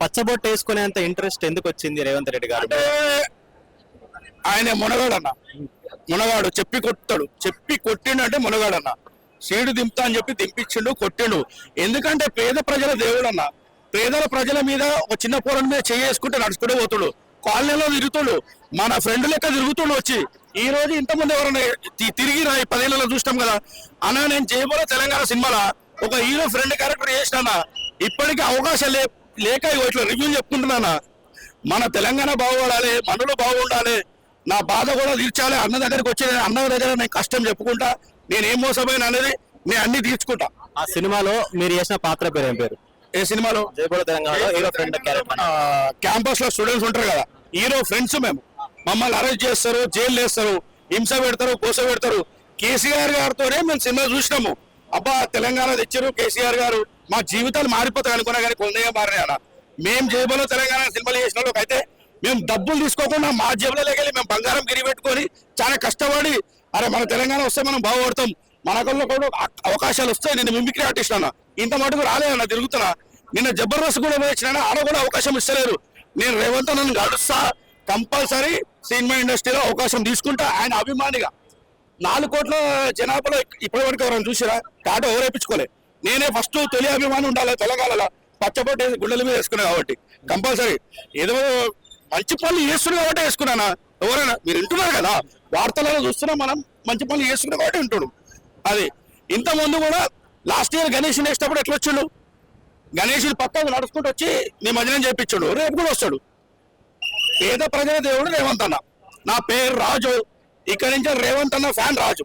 పచ్చబొట్టు వేసుకునేంత interest ఎందుకు వచ్చింది రేవంత్ రెడ్డి గారు? అంటే ఆయన మునగాడన్న, మునగాడు చెప్పి కొట్టిండు అంటే మునగాడన్న. సీడు దింపుతా అని చెప్పి దింపించిండు, కొట్టిండు. ఎందుకంటే పేద ప్రజల దేవుడు అన్న. పేదల ప్రజల మీద ఒక చిన్న పోరాటం మీద చేసుకుంటే నడుచుకుంటూ పోతుడు, కాలనీలో తిరుగుతుడు, మన ఫ్రెండ్ లెక్క తిరుగుతుడు వచ్చి. ఈ రోజు ఇంతమంది ఎవరైనా తిరిగి 10 ఏళ్ళలో చూసినాం కదా అన్న. నేను చేయబోలే తెలంగాణ సినిమాలో ఒక హీరో ఫ్రెండ్ క్యారెక్టర్ చేసినా. ఇప్పటికీ అవకాశం లేక ఇట్లా రివ్యూ చెప్పుకుంటున్నా. మన తెలంగాణ బాగుపడాలి, మనులు బాగుండాలి, నా బాధ కూడా తీర్చాలి. అన్న దగ్గరికి వచ్చి అన్న దగ్గర నేను కష్టం చెప్పుకుంటా, నేను ఏం మోసపోయినా అనేది నేను అన్ని తీర్చుకుంటా. ఆ సినిమాలో మీరు చేసిన పాత్ర పేరు ఏం పేరు? ఏ సినిమాలో? జయపూర్ తెలంగాణలో హీరో ఫ్రెండ్ క్యారెక్టర్. క్యాంపస్ లో స్టూడెంట్స్ ఉంటారు కదా, హీరో ఫ్రెండ్స్ మేము. మమ్మల్ని అరెస్ట్ చేస్తారు, జైలు వేస్తారు, హింస పెడతారు, కోస పెడతారు. కేసీఆర్ గారితోనే మేము సినిమా చూసినాము. అబ్బా తెలంగాణ తెచ్చారు కేసీఆర్ గారు, మా జీవితాలు మారిపోతాయి అనుకున్నా కానీ కొందగా మారినాయి అన్న. మేము జేబులో తెలంగాణ సినిమాలు చేసిన వాళ్ళకి అయితే మేము డబ్బులు తీసుకోకుండా మా జేబులో వెళ్ళి మేము బంగారం గిరి పెట్టుకొని చాలా కష్టపడి అరే మన తెలంగాణ వస్తే మనం బాగుపడతాం, మనకల్లో కూడా అవకాశాలు వస్తాయి. నేను మిమిక్రీ ఆర్టిస్ట్ అన్న, ఇంత మటుకు రాలేదన్న, తిరుగుతున్నా. నిన్న జబర్దస్త్ కూడా వచ్చినా, ఆడ కూడా అవకాశం ఇస్తలేరు. నేను రేవంత్ నన్ను గడుస్తా, కంపల్సరీ సినిమా ఇండస్ట్రీలో అవకాశం తీసుకుంటా. ఆయన అభిమానిగా 4 కోట్ల జనాభాలో ఇప్పటి వరకు ఎవరైనా చూసిరా? టాటో ఎవరు వేయించుకోలే. నేనే ఫస్ట్ తొలి అభిమాని ఉండాలి తెలంగాణలో. పచ్చబొట్టు గుండెల మీద వేసుకున్నా కాబట్టి కంపల్సరీ ఏదో మంచి పనులు చేస్తున్నాం కాబట్టి వేసుకున్నానా. ఎవరైనా మీరు వింటున్నారు కదా, వార్తలలో చూస్తున్నా, మనం మంచి పనులు చేస్తున్నాం కాబట్టి వింటున్నాం. అది ఇంత ముందు కూడా లాస్ట్ ఇయర్ గణేష్ వేసేటప్పుడు ఎట్లా వచ్చిండు? గణేష్ పక్కకు నడుచుకుంటూ వచ్చి నిమజ్జనం చేయించాడు. రేపు కూడా వస్తాడు. పేద ప్రజల దేవుడు రేవంత్ అన్న. నా పేరు రాజు, ఇక్కడి నుంచి రేవంత్ అన్న ఫ్యాన్ రాజు.